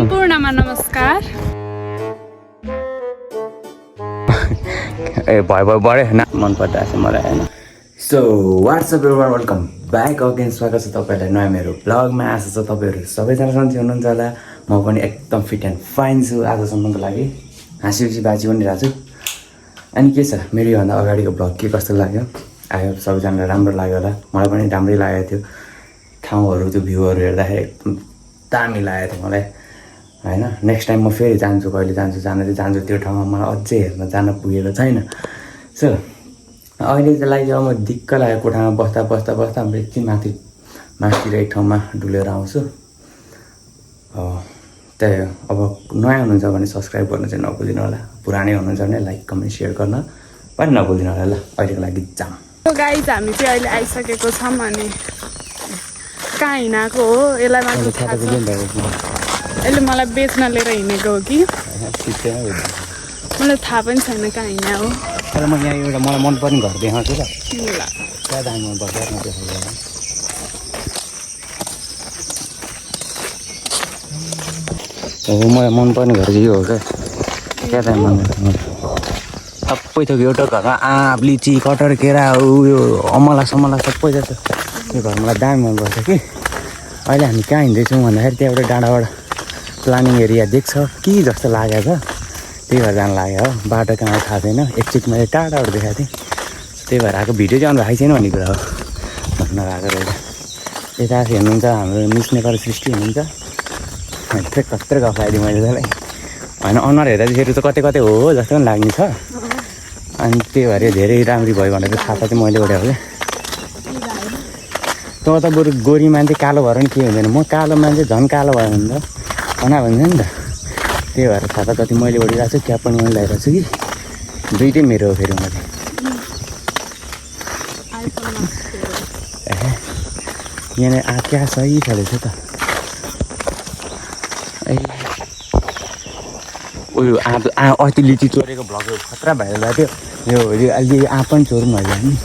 सम्पूर्णमा नमस्कार। ए भयो बढे मन परिरहेको छ मलाई होइन। So WhatsApp everyone, welcome back again. स्वागत छ तपाईँहरूलाई नयाँ मेरो ब्लगमा। आशा छ तपाईँहरू सबैजना सन्चै हुनुहुन्छ होला। म पनि एकदम फिट एन्ड फाइन छु आजसम्मको लागि। हाँसी बाजी पनि रहेको छु। अनि के छ मेरो योभन्दा अगाडिको ब्लग के कस्तो लाग्यो? आयो सबैजनालाई राम्रो लाग्यो होला। मलाई पनि राम्रै लागेको थियो। ठाउँहरू त्यो भ्यूहरू हेर्दाखेरि एकदम दामी लागेको थियो मलाई होइन। नेक्स्ट टाइम म फेरि जान्छु, कहिले जान्छु त्यो ठाउँमा। मलाई अझै हेर्न जान पुगेको छैन। सो अहिले चाहिँ लागि अब म दिक्क लाग्यो कोठामा बस्दा म एकछिन माथितिर एक ठाउँमा डुलेर आउँछु। त्यही हो। अब नयाँ हुनुहुन्छ भने सब्सक्राइब गर्न चाहिँ नभुलिनु होला। पुरानै हुनुहुन्छ भने लाइक कमेन्ट सेयर गर्न पनि नभुलिनु होला। ल अहिलेको लागि जाऊँ। गाइज हामी चाहिँ अहिले आइसकेको छौँ। अनि कहाँ हिँडाएको हो यसलाई मात्र थाहा छ। यसले मलाई बेच्न लिएर हिँडेको हो कि मलाई थाहा पनि छैन कहाँ हिँड्या हो। तर म यहाँ एउटा मलाई मनपर्ने घर देखाउँछु ल। ल क्या दामी मनपर्छ न देखाउँछु। मलाई मनपर्ने घर चाहिँ यो हो क्या। क्या दामी मनपर्छ सबै थोक एउटा घरमा आँप लिची कटहर केरा उयो अमला समला सबै छ। यो घर मलाई दामी मनपर्छ कि। अहिले हामी कहाँ हिँड्दैछौँ भन्दाखेरि त्यहाँ एउटा डाँडाबाट प्लानिङ एरिया देख्छ कि जस्तो लागेको छ। त्यही भएर जानु लाग्यो हो। बाटो कहाँ थाहा छैन। एकचोटि मैले टाढाबाट देखाएको थिएँ। त्यही भएर आएको भिडियो चाहिँ आउनु भएको छैन भन्ने कुरा हो भन्न गएको रहेछ। यता हेर्नुहुन्छ हाम्रो मिस नेपाल सृष्टि हुनुहुन्छ। कत्रै गफ आइदिएँ मैले त्यसलाई होइन। अनुहार हेर्दा चाहिँ फेरि त कतै हो जस्तो पनि लाग्ने छ। अनि त्यही भएर धेरै राम्री भयो भनेर छाता चाहिँ मैले उठाएको क्या। तँ त बरु गोरी मान्छे कालो भएर पनि के हुँदैन। म कालो मान्छे झन् कालो भयो भने त भन्छ नि त। त्यही भएर छाता जति मैले ओढिरहेको छु क्याप पनि मैले लगाइरहेको छु कि दुइटै मेरो हो फेरि। मैले यहाँनिर क्या सही खाले छ त। ए उयो अस्ति लिची चोरेको भ्लगहरू खतरा भएर गएको थियो। यो अहिले आँप पनि चोरौँ अहिले नि।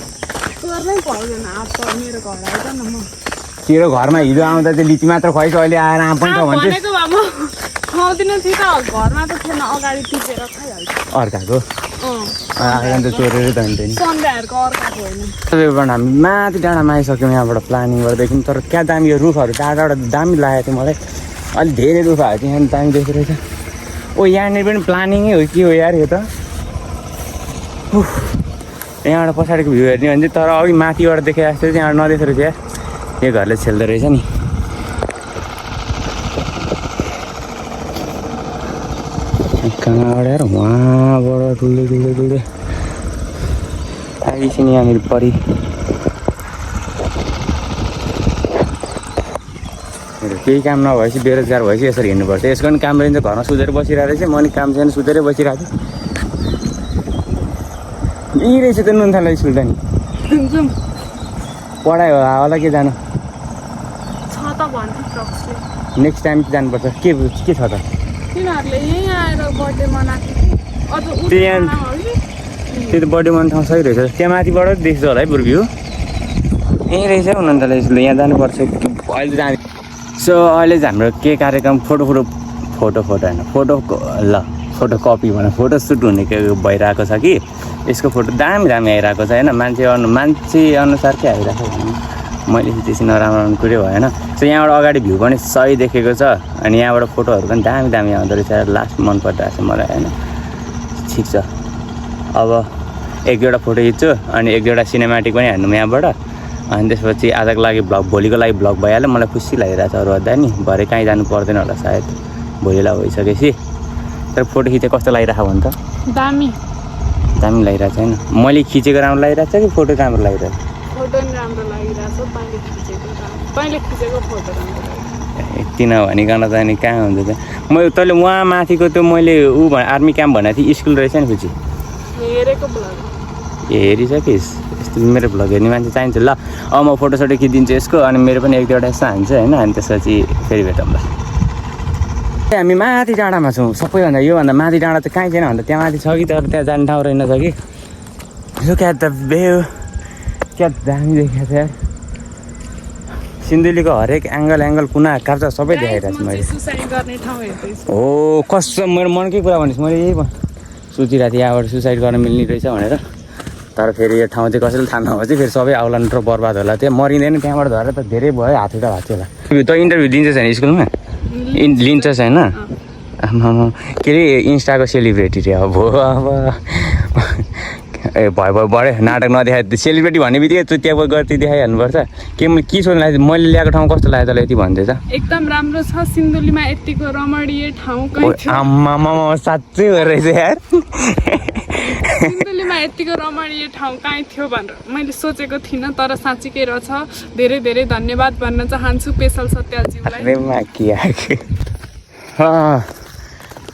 तेरो घरमा हिजो आउँदा चाहिँ लिची मात्र खुवाइछ, अहिले आएर आँप पनि छ भन्छ। अर्काको आएर त चोरेर त हुन्छ नि। हामी माथि डाँडामा आइसक्यौँ। यहाँबाट प्लानिङ गर्दैछौँ। तर क्या दामी यो रुखहरू टाढाबाट दामी लागेको थियो मलाई। अलिक धेरै रुखहरू चाहिँ यहाँ दामी देख्दो रहेछ। ओ यहाँनिर पनि प्लानिङै हो कि हो यार यो त। यहाँबाट पछाडिको भ्यू हेर्ने भने चाहिँ तर अघि माथिबाट देखे जस्तो चाहिँ यहाँ नदेख्दो रहेछ यार। यो घरले छेल्दो रहेछ नि। कहाँबाट यार उहाँबाट डुल्दै आइस नि यहाँनिर परि। केही काम नभएपछि बेरोजगार भएपछि यसरी हिँड्नुपर्छ। यसको पनि काम रहन्छ। घरमा सुतेर बसिरहेको रहेछ। म नि काम छैन सुतेरै बसिरहेको छु। यहीँ रहेछ त नुनथाला स्कुल त नि। पढाइ होला के जानु। नेक्स्ट टाइम जानुपर्छ। के छ त त्यो त बर्थडे मनाउने ठाउँ सही रहेछ। त्यहाँ माथिबाट देख्छ होला है बरु भ्यू। यहीँ रहेछ हौ नुनथाला स्कुल। यहाँ जानुपर्छ अहिले जाने। सो अहिले चाहिँ हाम्रो के कार्यक्रम फोटो होइन फोटो कपी भने फोटो सुट हुने के भइरहेको छ कि। यसको फोटो दामी आइरहेको छ होइन। मान्छे अनुसार के आइरहेको छ। मैले त्यसै नराम्रो कुरै भएन। सो यहाँबाट अगाडि भ्यू पनि सही देखेको छ। अनि यहाँबाट फोटोहरू पनि दामी आउँदो रहेछ। लास्ट मन परिरहेको छ मलाई होइन। ठिक छ। अब एक दुईवटा फोटो खिच्छु अनि एक दुईवटा सिनेमेटिक पनि हान्नु यहाँबाट। अनि त्यसपछि आजको लागि भोलिको लागि ब्लग भइहाल्यो। मलाई खुसी लागिरहेको छ अरू अध्याय नि। भरे कहीँ जानु पर्दैन होला सायद भोलिलाई भइसकेपछि। तर फोटो खिचेको कस्तो लागिरहेको भने त दामी लागिरहेको छ होइन। मैले खिचेको राम्रो लागिरहेको छ कि फोटो राम्रो लागिरहेको छ? यति नभनिकन त अनि कहाँ हुन्छ त। मैले तैँले उहाँ माथिको त्यो मैले आर्मी क्याम्प भनेको थिएँ स्कुल रहेछ नि पछि हेरिसकिस्। यस्तो मेरो भ्लग हेर्ने मान्छे चाहिन्छ। ल अब म फोटोसोटो खिचिदिन्छु यसको। अनि मेरो पनि एक दुईवटा यस्तो हान्छ होइन। अनि त्यसपछि फेरि भेटौँ ल। हामी माथि डाँडामा छौँ। सबैभन्दा योभन्दा माथि डाँडा चाहिँ कहीँ छैन भन्दा त्यहाँ माथि छ कि। तर त्यहाँ जाने ठाउँ रहेनछ कि। Look at the view. क्या दामी देखेको छ यार। सिन्धुलीको हरेक एङ्गल कुना काप्चा सबै देखाइरहेको छु मैले सुसाइड गर्ने ठाउँ हेर्दैछु हो कसम मेरो मनकै कुरा भनेपछि मैले यही सोचिरहेको थिएँ यहाँबाट सुसाइड गर्न मिल्ने रहेछ भनेर तर फेरि यो ठाउँ चाहिँ कसैले थाहा नभए चाहिँ फेरि सबै आउला र बर्बाद होला त्यो मरिँदैन त्यहाँबाट धरेर त धेरै भयो हातुटा भएको थियो होला त इन्टरभ्यू दिन्छ छैन स्कुलमा लिन्छ छैन आमा के अरे इन्स्टाको सेलिब्रेटी रे अब ए भयो भयो बढ्यो नाटक नदेखाए सेलिब्रेटी भन्ने बित्तिकै त्यहाँ गर्दै देखाइहाल्नुपर्छ के सोध्नु लाग्यो मैले ल्याएको ठाउँ कस्तो लाग्यो तँलाई यति भन्दै त एकदम राम्रो छ सिन्धुलीमा यतिको रमणीय ठाउँ कहीँ थियो आम्मामा साँच्चै हो रहेछ यार सिन्धुलीमा यतिको रमणीय ठाउँ कहीँ थियो भनेर मैले सोचेको थिइनँ तर साँच्चीकै रहेछ धेरै धेरै धन्यवाद भन्न चाहन्छु पेशल सत्याजीलाई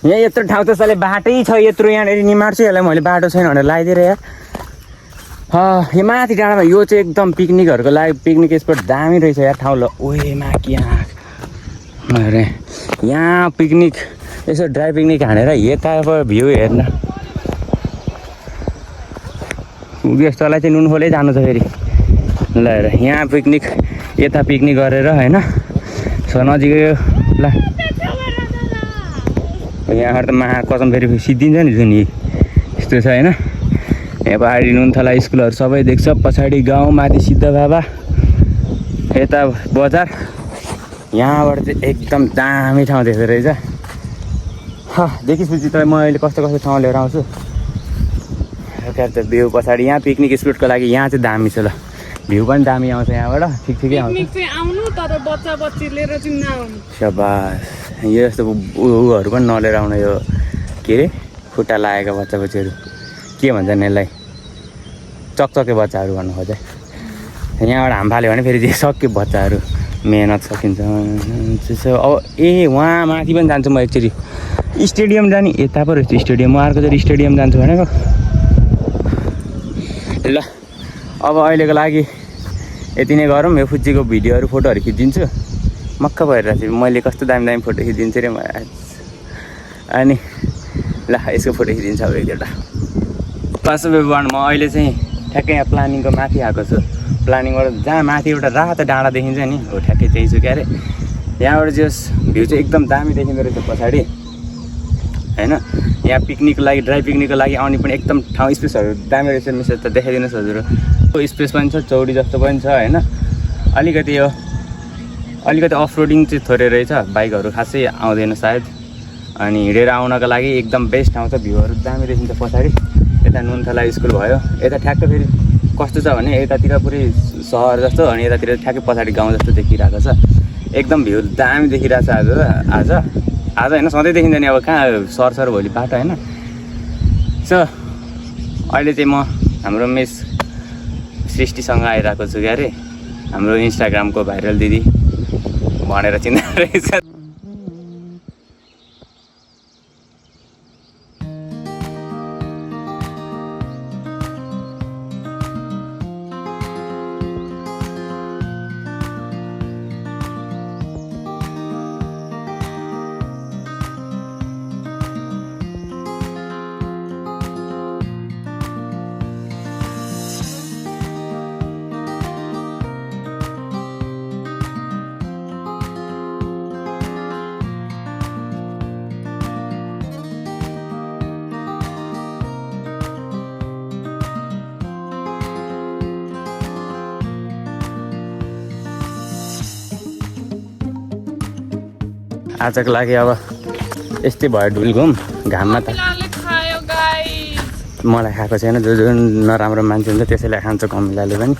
यहाँ यत्रो ठाउँ त साले बाटै छ यत्रो यहाँनिर निमार्छु यसलाई मैले बाटो छैन भनेर लगाइदिएर यार यो माथि डाँडामा यो चाहिँ एकदम पिकनिकहरूको लागि पिकनिक स्पट दामी रहेछ यार ठाउँ ल ओए माकी अरे यहाँ पिकनिक यसो ड्राई पिकनिक हानेर यताबाट भ्यू हेर्न यस्तोलाई चाहिँ नुनखोलै जानु छ फेरि ल हेर यहाँ पिकनिक यता पिकनिक गरेर होइन सो नजिकै ल यहाँबाट त महा कसम फेरि सिद्धिन्छ नि जुन यस्तो छ होइन यहाँ पहाडी नुनथला स्कुलहरू सबै देख्छ पछाडि गाउँ माथि सिद्ध बाबा यता बजार यहाँबाट चाहिँ एकदम दामी ठाउँ देख्दो रहेछ देखिसपछि त म अहिले कस्तो कस्तो ठाउँ लिएर आउँछु त भ्यू पछाडि यहाँ पिकनिक स्पटको लागि यहाँ चाहिँ दामी छ ल भ्यू पनि दामी आउँछ यहाँबाट ठिकै आउँछ सबास यो यस्तो उहरू पनि नलिएर आउनु यो के अरे खुट्टा लागेको बच्चा बच्चीहरू के भन्छन् यसलाई चकचके बच्चाहरू भन्नु खोजेँ यहाँबाट हाम फाल्यो भने फेरि सक्यो बच्चाहरू मेहनत सकिन्छ अब वहाँ माथि पनि जान्छु म एकचोटि स्टेडियम जाने यता पो रहेछ स्टेडियम म अर्कोचोटि स्टेडियम जान्छु भनेको ल अब अहिलेको लागि यति नै गरौँ यो फुच्चीको भिडियोहरू फोटोहरू खिचिदिन्छु मक्क भइरहेको छु मैले कस्तो दामी दामी फोटो खिचिदिन्छु रे म अनि ल यसको फोटो खिचिदिन्छ अब एक दुईवटा वास्तव म अहिले चाहिँ ठ्याक्कै यहाँ प्लानिङको माथि आएको छु प्लानिङबाट जहाँ माथि एउटा रातो डाँडा देखिन्छ नि हो ठ्याक्कै त्यही छु क्यारे यहाँबाट जस भ्यू चाहिँ एकदम दामी देखिँदो रहेछ पछाडि होइन यहाँ पिकनिकको लागि ड्राई पिकनिकको लागि आउने पनि एकदम ठाउँ स्पेसहरू दामी रहेछ मिसेस त देखाइदिनुहोस् हजुर स्पेस पनि छ चौडी जस्तो पनि छ होइन अलिकति अफ रोडिङ चाहिँ थोरै रहेछ बाइकहरू खासै आउँदैन सायद अनि हिँडेर आउनको लागि एकदम बेस्ट ठाउँ छ भ्यूहरू दामी देखिन्छ पछाडि यता नुनथला स्कुल भयो यता ठ्याक्क फेरि कस्तो छ भने यतातिर पुरै सहर जस्तो अनि यतातिर ठ्याक्कै पछाडि गाउँ जस्तो देखिरहेको छ एकदम भ्यू दामी देखिरहेको छ आज होइन सधैँ देखिन्छ नि अब कहाँ सर भोलि बाटो होइन सो अहिले चाहिँ म हाम्रो मिस सृष्टिसँग आइरहेको छु क्यारे हाम्रो इन्स्टाग्रामको भाइरल दिदी भनेर चिन्ता रहेछ आजको लागि अब यस्तै भयो ढुलघुम घाममा त मलाई खाएको छैन जो नराम्रो मान्छे हुन्छ त्यसैलाई खान्छ कमिलाले पनि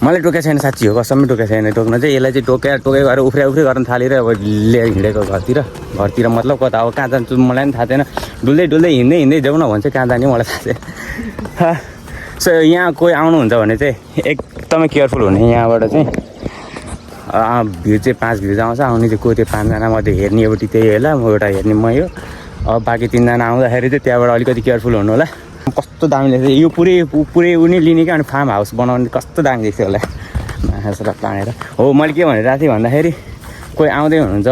मलाई टोकेको छैन साँच्ची हो कसमै टोकेको छैन टोक्न चाहिँ यसलाई चाहिँ टोके गरेर उफ्रै गर्न थालेर अब लिएर हिँडेको घरतिर मतलब कता अब कहाँ जान्छु मलाई पनि थाहा छैन डुल्दै हिँड्दै जाउँ न भन्छ कहाँ जाने मलाई थाहा छैन सो यहाँ कोही आउनुहुन्छ भने चाहिँ एकदमै केयरफुल हुने यहाँबाट चाहिँ भ्यू चाहिँ 5 भ्यू आउँछ आउने चाहिँ को त्यो 5जना मध्ये हेर्ने एउटी त्यही होला म एउटा हेर्ने म यो अब बाँकी 3जना आउँदाखेरि चाहिँ त्यहाँबाट अलिकति केयरफुल हुनु होला कस्तो दामी देख्छ यो पुरै उनी लिने क्या अनि फार्म हाउस बनाउने कस्तो दामी देख्छ होला मासुरा तानेर हो मैले के भनिरहेको थिएँ भन्दाखेरि कोही आउँदै हुनुहुन्छ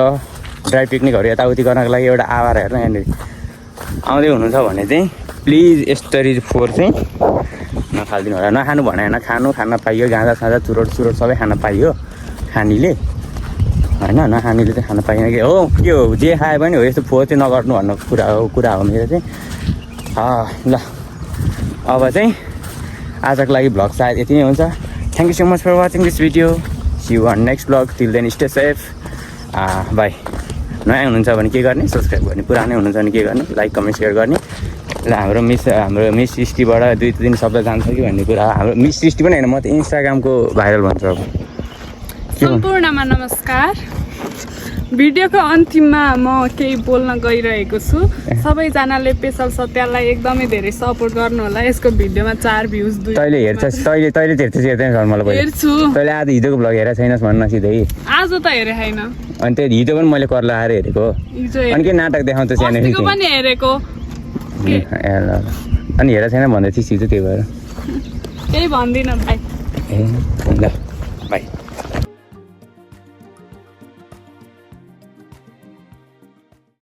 ड्राई पिकनिकहरू यताउति गर्नको लागि एउटा आवार हेर्नु यहाँनिर आउँदै हुनुहुन्छ भने चाहिँ प्लिज यस्तरी फोहोर चाहिँ नफालिदिनु होला नखानु भने होइन खान पाइयो गाँजा साँझा चुरोट सबै खान पाइयो हानीले होइन नखानेले चाहिँ खान पाइएन कि हो के हो जे खायो पनि हो यस्तो फोहोर चाहिँ नगर्नु भन्ने कुरा हो मेरो चाहिँ ल अब चाहिँ आजको लागि भ्लग सायद यति नै हुन्छ thank you so much for watching this video see you on next vlog till then stay safe bye नयाँ हुनुहुन्छ भने के गर्ने सब्सक्राइब गर्ने पुरानै हुनुहुन्छ भने के गर्ने लाइक कमेन्ट सेयर गर्ने ल हाम्रो मिस सृष्टिबाट 2 दिन शब्द जान्छ कि भन्ने कुरा हाम्रो मिस सृष्टि पनि होइन म त इन्स्टाग्रामको भाइरल भन्छु अब सम्पूर्णमा नमस्कार भिडियोको अन्तिममा म केही बोल्न गइरहेको छु सबैजनाले पेशल सत्यालाई एकदमै धेरै सपोर्ट गर्नु होला यसको भिडियोमा 4 भ्युज 2 तैँले हेर्छस् तैँले हेर्दैन मलाई पहिला हेर्छु तैँले आज हिजोको भ्लग हेरेर छैनस् भन्न सिधै आज त हेरे हैन अनि त्यो हिजो पनि मैले कर लगाएर हेरेको हिजो अनि के नाटक देखाउँछ सानो अस्तिको पनि हेरेको अनि हेरेर छैन भन्दै थिइस् हिजो त्यही भएर केही भन्दिनँ भाइ ए ल बाई